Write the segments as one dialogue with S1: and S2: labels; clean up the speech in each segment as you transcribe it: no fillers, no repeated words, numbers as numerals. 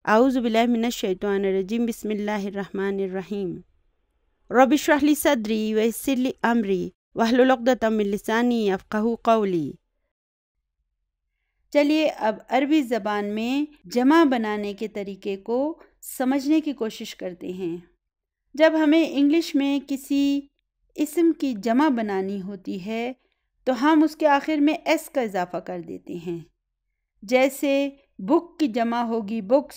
S1: اعوذ باللہ من الشیطان الرجیم، بسم اللہ الرحمن الرحیم۔ رب اشرح لی صدری ویسر لی امری واحلل عقدۃ من لسانی یفقہوا قولی۔ چلیے اب عربی زبان میں جمع بنانے کے طریقے کو سمجھنے کی کوشش کرتے ہیں۔ جب ہمیں انگلش میں کسی اسم کی جمع بنانی ہوتی ہے تو ہم اس کے آخر میں ایس کا اضافہ کر دیتے ہیں، جیسے بک کی جمع ہوگی بکس،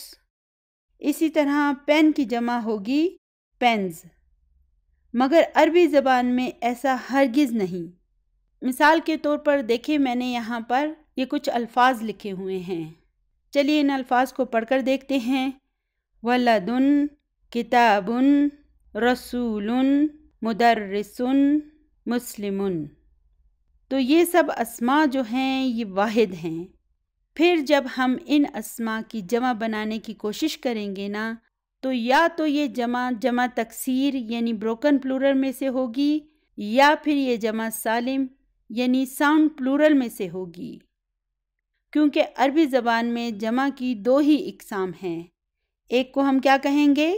S1: اسی طرح پین کی جمع ہوگی پینز، مگر عربی زبان میں ایسا ہرگز نہیں۔ مثال کے طور پر دیکھیں، میں نے یہاں پر یہ کچھ الفاظ لکھے ہوئے ہیں، چلیے ان الفاظ کو پڑھ کر دیکھتے ہیں۔ ولد، کتاب، رسول، مدرس، مسلم۔ تو یہ سب اسماء جو ہیں یہ واحد ہیں۔ پھر جب ہم ان اسماء کی جمع بنانے کی کوشش کریں گے نا، تو یا تو یہ جمع تکسیر یعنی بروکن پلورل میں سے ہوگی، یا پھر یہ جمع سالم یعنی ساؤنڈ پلورل میں سے ہوگی، کیونکہ عربی زبان میں جمع کی دو ہی اقسام ہیں، ایک کو ہم کیا کہیں گے؟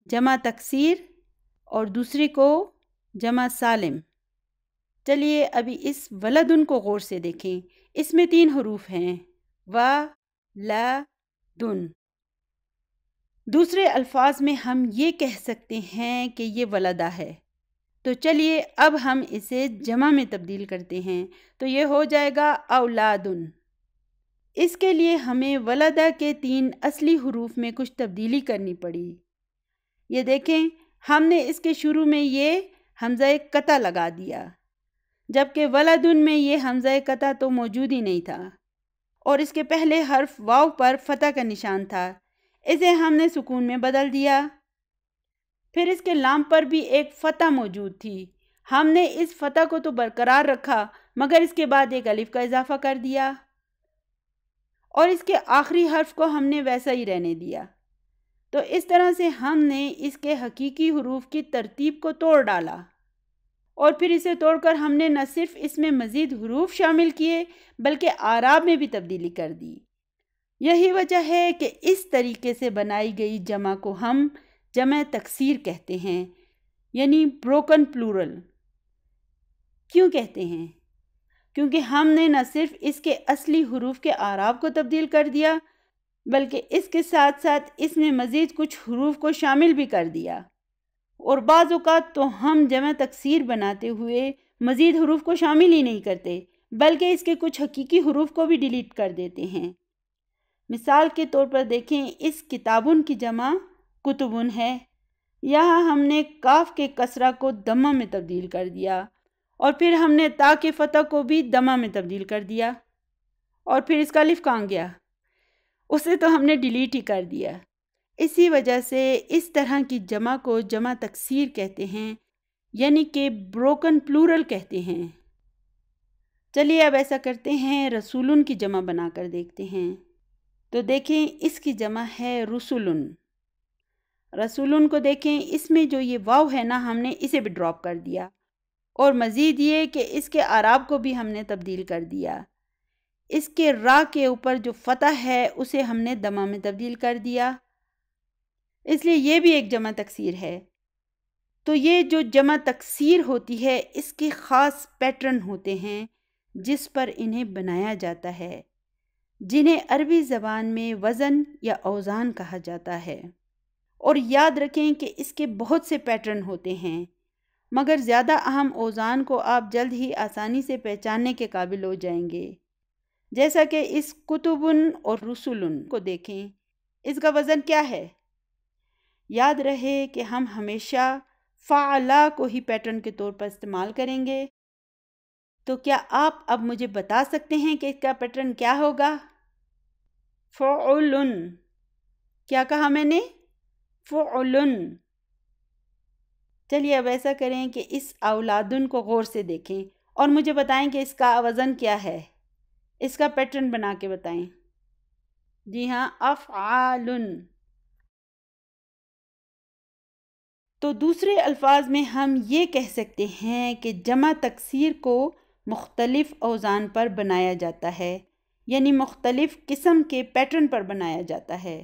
S1: جمع تکسیر، اور دوسری کو جمع سالم۔ چلیے ابھی اس ولدن کو غور سے دیکھیں، اس میں 3 حروف ہیں، و، ل، دن۔ دوسرے الفاظ میں ہم یہ کہہ سکتے ہیں کہ یہ ولدہ ہے، تو چلیے اب ہم اسے جمع میں تبدیل کرتے ہیں، تو یہ ہو جائے گا اولادن۔ اس کے لیے ہمیں ولدہ کے 3 اصلی حروف میں کچھ تبدیلی کرنی پڑی۔ یہ دیکھیں، ہم نے اس کے شروع میں یہ حمزہ قطع لگا دیا، جبکہ ولدن میں یہ حمزہ قطع تو موجود ہی نہیں تھا، اور اس کے پہلے حرف واو پر فتح کا نشان تھا، اسے ہم نے سکون میں بدل دیا۔ پھر اس کے لام پر بھی ایک فتح موجود تھی، ہم نے اس فتح کو تو برقرار رکھا، مگر اس کے بعد ایک الف کا اضافہ کر دیا، اور اس کے آخری حرف کو ہم نے ویسا ہی رہنے دیا۔ تو اس طرح سے ہم نے اس کے حقیقی حروف کی ترتیب کو توڑ ڈالا، اور پھر اسے توڑ کر ہم نے نہ صرف اس میں مزید حروف شامل کیے بلکہ اعراب میں بھی تبدیلی کر دی۔ یہی وجہ ہے کہ اس طریقے سے بنائی گئی جمع کو ہم جمع تکسیر کہتے ہیں، یعنی بروکن پلورل۔ کیوں کہتے ہیں؟ کیونکہ ہم نے نہ صرف اس کے اصلی حروف کے اعراب کو تبدیل کر دیا بلکہ اس کے ساتھ ساتھ اس میں مزید کچھ حروف کو شامل بھی کر دیا، اور بعض اوقات تو ہم جمع تکسیر بناتے ہوئے مزید حروف کو شامل ہی نہیں کرتے بلکہ اس کے کچھ حقیقی حروف کو بھی ڈیلیٹ کر دیتے ہیں۔ مثال کے طور پر دیکھیں، اس کتابن کی جمع کتبن ہے، یہاں ہم نے کاف کے کسرہ کو دمہ میں تبدیل کر دیا، اور پھر ہم نے تا کے فتح کو بھی دمہ میں تبدیل کر دیا، اور پھر اس کا الف کہاں گیا؟ اسے تو ہم نے ڈیلیٹ ہی کر دیا۔ اسی وجہ سے اس طرح کی جمع کو جمع تکسیر کہتے ہیں، یعنی کہ بروکن پلورل کہتے ہیں۔ چلیے اب ایسا کرتے ہیں، رسولن کی جمع بنا کر دیکھتے ہیں، تو دیکھیں اس کی جمع ہے رسولن۔ رسولن کو دیکھیں، اس میں جو یہ واو ہے نا، ہم نے اسے بھی ڈراپ کر دیا، اور مزید یہ کہ اس کے اعراب کو بھی ہم نے تبدیل کر دیا۔ اس کے را کے اوپر جو فتح ہے اسے ہم نے دمہ میں تبدیل کر دیا، اس لیے یہ بھی ایک جمع تکسیر ہے۔ تو یہ جو جمع تکسیر ہوتی ہے اس کے خاص پیٹرن ہوتے ہیں جس پر انہیں بنایا جاتا ہے، جنہیں عربی زبان میں وزن یا اوزان کہا جاتا ہے۔ اور یاد رکھیں کہ اس کے بہت سے پیٹرن ہوتے ہیں، مگر زیادہ اہم اوزان کو آپ جلد ہی آسانی سے پہچاننے کے قابل ہو جائیں گے، جیسا کہ اس کتبن اور رسولن کو دیکھیں، اس کا وزن کیا ہے؟ یاد رہے کہ ہم ہمیشہ فعلا کو ہی پیٹرن کے طور پر استعمال کریں گے، تو کیا آپ اب مجھے بتا سکتے ہیں کہ اس کا پیٹرن کیا ہوگا؟ فعلن۔ کیا کہا میں نے؟ فعلن۔ چلیے اب ایسا کریں کہ اس اولادن کو غور سے دیکھیں اور مجھے بتائیں کہ اس کا وزن کیا ہے، اس کا پیٹرن بنا کے بتائیں۔ جی ہاں، افعالن۔ تو دوسرے الفاظ میں ہم یہ کہہ سکتے ہیں کہ جمع تکسیر کو مختلف اوزان پر بنایا جاتا ہے، یعنی مختلف قسم کے پیٹرن پر بنایا جاتا ہے۔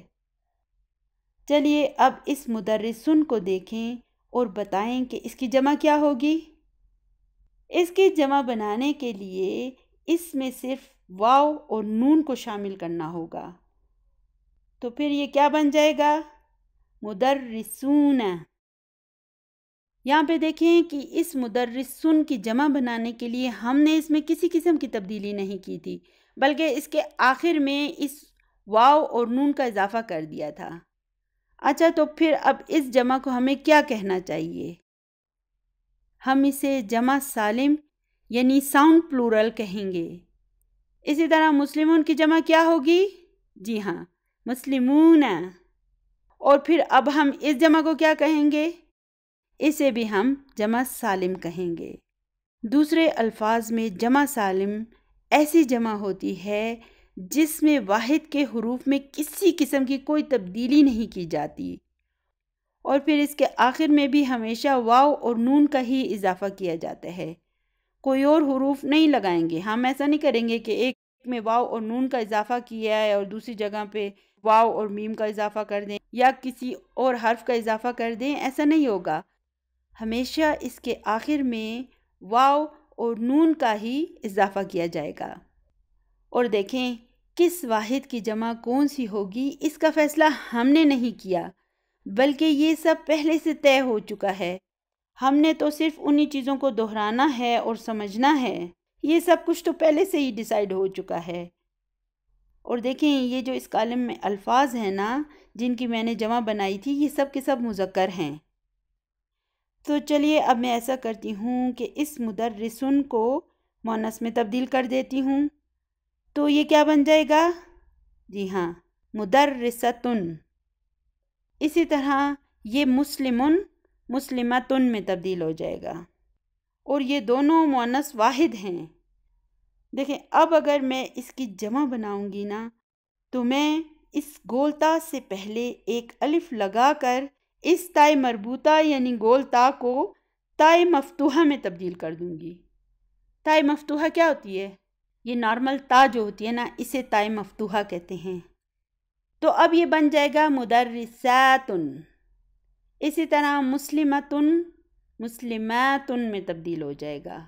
S1: چلیے اب اس مدرسن کو دیکھیں اور بتائیں کہ اس کی جمع کیا ہوگی۔ اس کی جمع بنانے کے لیے اس میں صرف واو اور نون کو شامل کرنا ہوگا، تو پھر یہ کیا بن جائے گا؟ مدرسون۔ یہاں پہ دیکھیں کہ اس مدرسن کی جمع بنانے کے لیے ہم نے اس میں کسی قسم کی تبدیلی نہیں کی تھی، بلکہ اس کے آخر میں اس واو اور نون کا اضافہ کر دیا تھا۔ اچھا، تو پھر اب اس جمع کو ہمیں کیا کہنا چاہیے؟ ہم اسے جمع سالم یعنی ساؤنڈ پلورل کہیں گے۔ اسی طرح مسلمون کی جمع کیا ہوگی؟ جی ہاں، مسلمون۔ اور پھر اب ہم اس جمع کو کیا کہیں گے؟ اسے بھی ہم جمع سالم کہیں گے۔ دوسرے الفاظ میں جمع سالم ایسی جمع ہوتی ہے جس میں واحد کے حروف میں کسی قسم کی کوئی تبدیلی نہیں کی جاتی، اور پھر اس کے آخر میں بھی ہمیشہ واو اور نون کا ہی اضافہ کیا جاتا ہے، کوئی اور حروف نہیں لگائیں گے۔ ہم ایسا نہیں کریں گے کہ ایک میں واو اور نون کا اضافہ کیا ہے اور دوسری جگہ پہ واو اور میم کا اضافہ کر دیں یا کسی اور حرف کا اضافہ کر دیں، ایسا نہیں ہوگا۔ ہمیشہ اس کے آخر میں واو اور نون کا ہی اضافہ کیا جائے گا۔ اور دیکھیں کس واحد کی جمع کون سی ہوگی، اس کا فیصلہ ہم نے نہیں کیا، بلکہ یہ سب پہلے سے طے ہو چکا ہے۔ ہم نے تو صرف انہی چیزوں کو دہرانا ہے اور سمجھنا ہے، یہ سب کچھ تو پہلے سے ہی ڈیسائیڈ ہو چکا ہے۔ اور دیکھیں یہ جو اس کالم میں الفاظ ہیں نا جن کی میں نے جمع بنائی تھی، یہ سب کے سب مذکر ہیں۔ تو چلیے اب میں ایسا کرتی ہوں کہ اس مدرسن کو مؤنث میں تبدیل کر دیتی ہوں، تو یہ کیا بن جائے گا؟ جی ہاں، مدرستن۔ اسی طرح یہ مسلمن مسلمتن میں تبدیل ہو جائے گا، اور یہ دونوں مؤنث واحد ہیں۔ دیکھیں اب اگر میں اس کی جمع بناؤں گی نا تو میں اس گول تا سے پہلے ایک الف لگا کر اس تائے مربوطہ یعنی گول تا کو تائے مفتوحہ میں تبدیل کر دوں گی۔ تائے مفتوحہ کیا ہوتی ہے؟ یہ نارمل تا جو ہوتی ہے نا، اسے تائے مفتوحہ کہتے ہیں۔ تو اب یہ بن جائے گا مدرساتن۔ اسی طرح مسلمتن مسلماتن میں تبدیل ہو جائے گا۔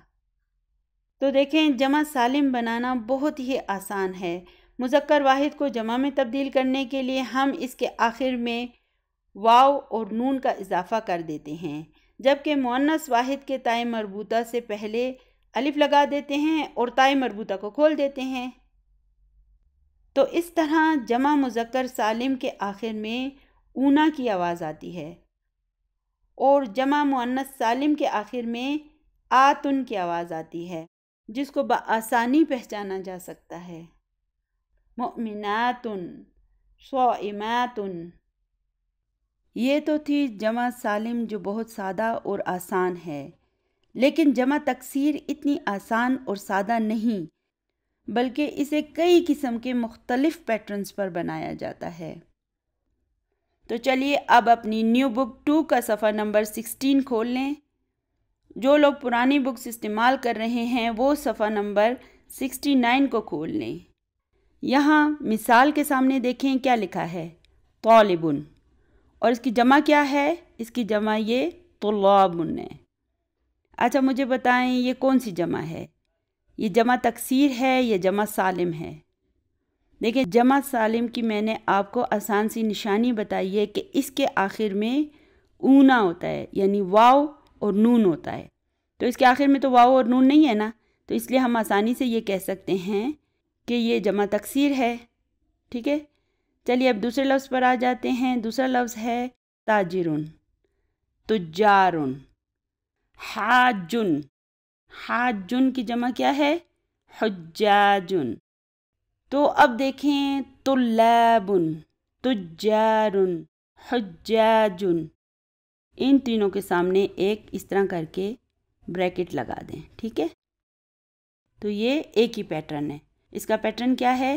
S1: تو دیکھیں جمع سالم بنانا بہت ہی آسان ہے۔ مذکر واحد کو جمع میں تبدیل کرنے کے لیے ہم اس کے آخر میں واو اور نون کا اضافہ کر دیتے ہیں، جبکہ مؤنث واحد کے تائے مربوطہ سے پہلے الف لگا دیتے ہیں اور تائے مربوطہ کو کھول دیتے ہیں۔ تو اس طرح جمع مذکر سالم کے آخر میں اونا کی آواز آتی ہے، اور جمع مؤنث سالم کے آخر میں آتن کی آواز آتی ہے، جس کو بآسانی پہچانا جا سکتا ہے۔ مؤمناتن، صائماتن۔ یہ تو تھی جمع سالم جو بہت سادہ اور آسان ہے، لیکن جمع تکسیر اتنی آسان اور سادہ نہیں، بلکہ اسے کئی قسم کے مختلف پیٹرنز پر بنایا جاتا ہے۔ تو چلیے اب اپنی نیو بک 2 کا صفحہ نمبر 16 کھول لیں۔ جو لوگ پرانی بکس استعمال کر رہے ہیں وہ صفحہ نمبر 69 کو کھول لیں۔ یہاں مثال کے سامنے دیکھیں کیا لکھا ہے، طالبن، اور اس کی جمع کیا ہے؟ اس کی جمع یہ طلابن ہے۔ اچھا مجھے بتائیں یہ کون سی جمع ہے؟ یہ جمع تکسیر ہے یا جمع سالم ہے؟ دیکھیں جمع سالم کی میں نے آپ کو آسان سی نشانی بتائی ہے کہ اس کے آخر میں اونا ہوتا ہے، یعنی واو اور نون ہوتا ہے۔ تو اس کے آخر میں تو واو اور نون نہیں ہے نا، تو اس لیے ہم آسانی سے یہ کہہ سکتے ہیں کہ یہ جمع تکسیر ہے۔ ٹھیک ہے، چلیے اب دوسرے لفظ پر آ جاتے ہیں۔ دوسرا لفظ ہے تاجرن، تجارن، حاجن۔ حاجن کی جمع کیا ہے؟ حجاجن۔ تو اب دیکھیں طلابن، تجارن، حجاجن، ان تینوں کے سامنے ایک اس طرح کر کے بریکٹ لگا دیں۔ ٹھیک ہے، تو یہ ایک ہی پیٹرن ہے۔ اس کا پیٹرن کیا ہے؟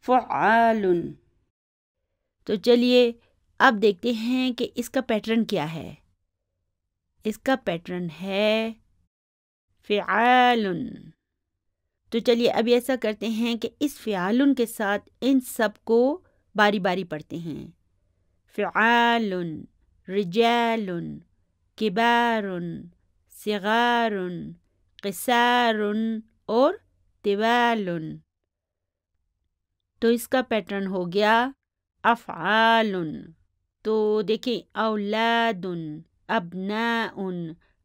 S1: فعالن۔ تو چلیے اب دیکھتے ہیں کہ اس کا پیٹرن کیا ہے۔ اس کا پیٹرن ہے فعالن۔ تو چلیے اب ایسا کرتے ہیں کہ اس فعالن کے ساتھ ان سب کو باری باری پڑھتے ہیں۔ فعال، رجال، کبار، صغار، قصار اور طوال۔ تو اس کا پیٹرن ہو گیا افعال۔ تو دیکھیں اولاد، ابناء،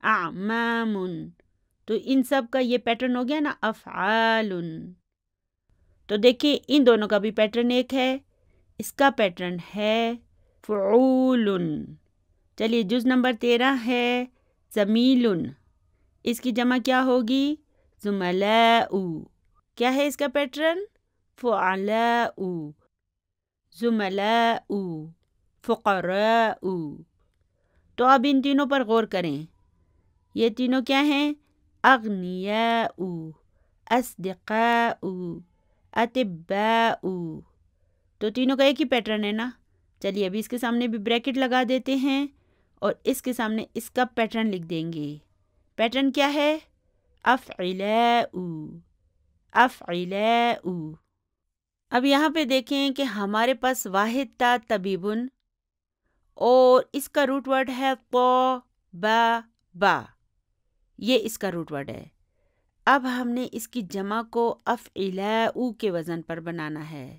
S1: اعمام، تو ان سب کا یہ پیٹرن ہو گیا نا افعال۔ تو دیکھیں ان دونوں کا بھی پیٹرن ایک ہے، اس کا پیٹرن ہے فعول۔ چلیے جز نمبر 13 ہے زمیل، اس کی جمع کیا ہوگی؟ زملاء۔ کیا ہے اس کا پیٹرن؟ فعلاء، زملاء، فقراء۔ تو اب ان تینوں پر غور کریں، یہ تینوں کیا ہیں؟ اغنیاء، اصدقاء، اطباء۔ تو تینوں کا ایک ہی پیٹرن ہے نا۔ چلیے ابھی اس کے سامنے بھی بریکٹ لگا دیتے ہیں اور اس کے سامنے اس کا پیٹرن لکھ دیں گے۔ پیٹرن کیا ہے؟ افعلاء، افعلاء۔ اب یہاں پہ دیکھیں کہ ہمارے پاس واحد تا طبیبن اور اس کا روٹ ورڈ ہے با، یہ اس کا روٹ ورڈ ہے۔ اب ہم نے اس کی جمع کو افعلاء کے وزن پر بنانا ہے،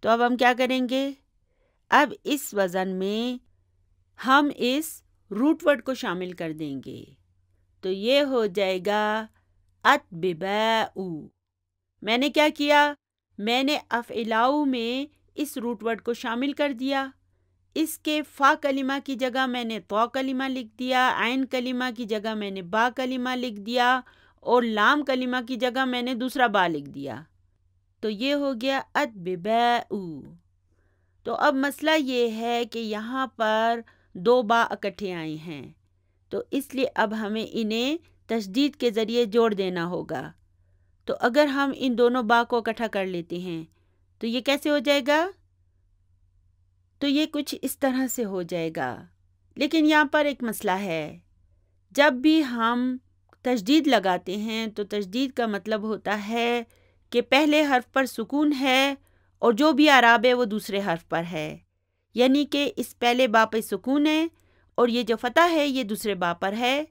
S1: تو اب ہم کیا کریں گے؟ اب اس وزن میں ہم اس روٹ ورڈ کو شامل کر دیں گے، تو یہ ہو جائے گا اطبباء۔ میں نے کیا کیا؟ میں نے افعلاء میں اس روٹ ورڈ کو شامل کر دیا، اس کے فا کلمہ کی جگہ میں نے طا کلمہ لکھ دیا، عین کلمہ کی جگہ میں نے با کلمہ لکھ دیا اور لام کلمہ کی جگہ میں نے دوسرا با لکھ دیا، تو یہ ہو گیا اطبباء۔ تو اب مسئلہ یہ ہے کہ یہاں پر دو با اکٹھے آئے ہیں، تو اس لیے اب ہمیں انہیں تشدید کے ذریعے جوڑ دینا ہوگا۔ تو اگر ہم ان دونوں با کو اکٹھا کر لیتے ہیں تو یہ کیسے ہو جائے گا؟ تو یہ کچھ اس طرح سے ہو جائے گا، لیکن یہاں پر ایک مسئلہ ہے، جب بھی ہم تشدید لگاتے ہیں تو تشدید کا مطلب ہوتا ہے کہ پہلے حرف پر سکون ہے اور جو بھی اعراب ہے وہ دوسرے حرف پر ہے، یعنی کہ اس پہلے با پہ سکون ہے اور یہ جو فتح ہے یہ دوسرے با پر ہے،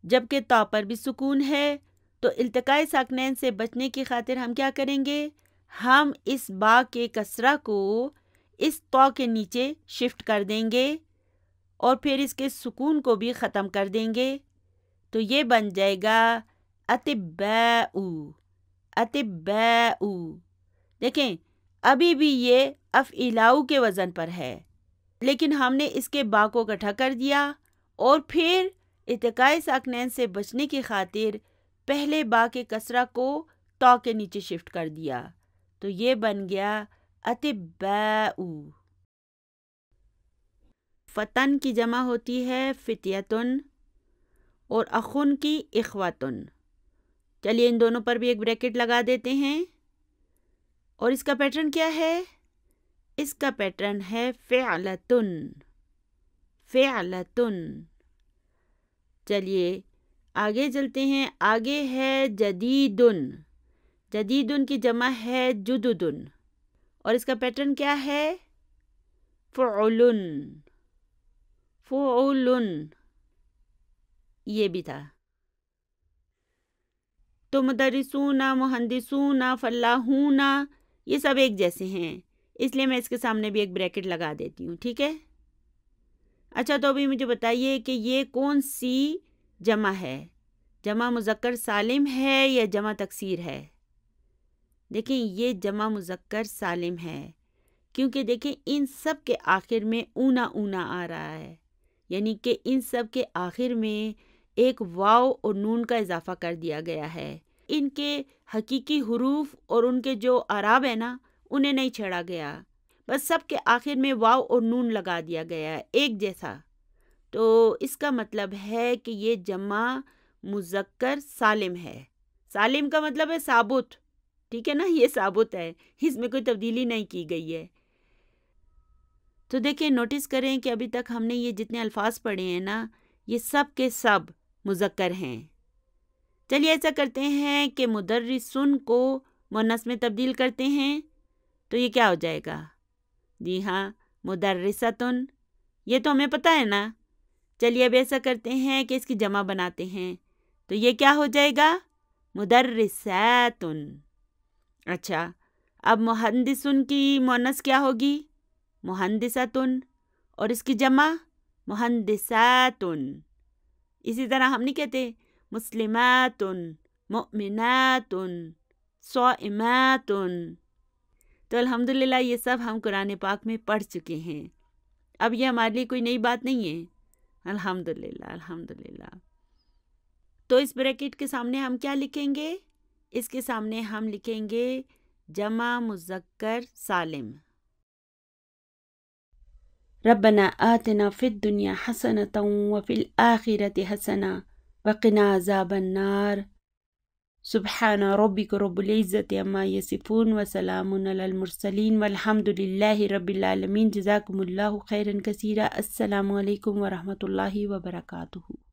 S1: جبکہ تا پر بھی سکون ہے۔ تو التقاء ساکنین سے بچنے کی خاطر ہم کیا کریں گے؟ ہم اس با کے کسرہ کو اس طا کے نیچے شفٹ کر دیں گے اور پھر اس کے سکون کو بھی ختم کر دیں گے، تو یہ بن جائے گا اطباء، اطباء۔ دیکھیں ابھی بھی یہ افعلاء کے وزن پر ہے، لیکن ہم نے اس کے با کو اکٹھا کر دیا اور پھر التقاء ساکنین سے بچنے کی خاطر پہلے با کے کسرہ کو تا کے نیچے شفٹ کر دیا، تو یہ بن گیا اطباء۔ فتن کی جمع ہوتی ہے فتیتن اور اخن کی اخواتن۔ چلیے ان دونوں پر بھی ایک بریکٹ لگا دیتے ہیں، اور اس کا پیٹرن کیا ہے؟ اس کا پیٹرن ہے فعلتن، فعلتن۔ چلیے آگے چلتے ہیں، آگے ہے جدیدن، جدیدن کی جمع ہے جددن، اور اس کا پیٹرن کیا ہے؟ فعلن، فعلن، یہ بھی تھا۔ تو مدرسون، مہندسون، فلاحون یہ سب ایک جیسے ہیں، اس لیے میں اس کے سامنے بھی ایک بریکٹ لگا دیتی ہوں، ٹھیک ہے؟ اچھا تو ابھی مجھے بتائیے کہ یہ کون سی جمع ہے؟ جمع مذکر سالم ہے یا جمع تکسیر ہے؟ دیکھیں یہ جمع مذکر سالم ہے، کیونکہ دیکھیں ان سب کے آخر میں اونا اونا آ رہا ہے، یعنی کہ ان سب کے آخر میں ایک واو اور نون کا اضافہ کر دیا گیا ہے، ان کے حقیقی حروف اور ان کے جو اعراب ہے نا انہیں نہیں چھیڑا گیا، بس سب کے آخر میں واو اور نون لگا دیا گیا ہے ایک جیسا۔ تو اس کا مطلب ہے کہ یہ جمع مذکر سالم ہے۔ سالم کا مطلب ہے ثابت، ٹھیک ہے نا، یہ ثابت ہے، اس میں کوئی تبدیلی نہیں کی گئی ہے۔ تو دیکھیں نوٹس کریں کہ ابھی تک ہم نے یہ جتنے الفاظ پڑھے ہیں نا یہ سب کے سب مذکر ہیں۔ چلیے ایسا کرتے ہیں کہ مدرسن کو مؤنث میں تبدیل کرتے ہیں، تو یہ کیا ہو جائے گا؟ جی ہاں، مدرسۃن، یہ تو ہمیں پتہ ہے نا۔ چلیے اب ایسا کرتے ہیں کہ اس کی جمع بناتے ہیں، تو یہ کیا ہو جائے گا؟ مدرساتن۔ اچھا، اب مہندسن کی مؤنث کیا ہوگی؟ مہندساتن، اور اس کی جمع مہندساتن۔ اسی طرح ہم نہیں کہتے مسلماتن، مؤمناتن، صائماتن۔ تو الحمدللہ یہ سب ہم قرآن پاک میں پڑھ چکے ہیں، اب یہ ہمارے لیے کوئی نئی بات نہیں ہے۔ الحمدللہ الحمدللہ۔ تو اس بریکٹ کے سامنے ہم کیا لکھیں گے؟ اس کے سامنے ہم لکھیں گے جمع مذکر سالم۔ ربنا آتنا فی الدنیا حسنۃ وفی الآخرۃ حسنۃ وقنا عذاب النار۔ سبحان ربک رب العزۃ عما یصفون وسلام علی المرسلین والحمد للہ رب العالمین۔ جزاکم اللہ خیرا کثیرا۔ السلام علیکم ورحمۃ اللہ وبرکاتہ۔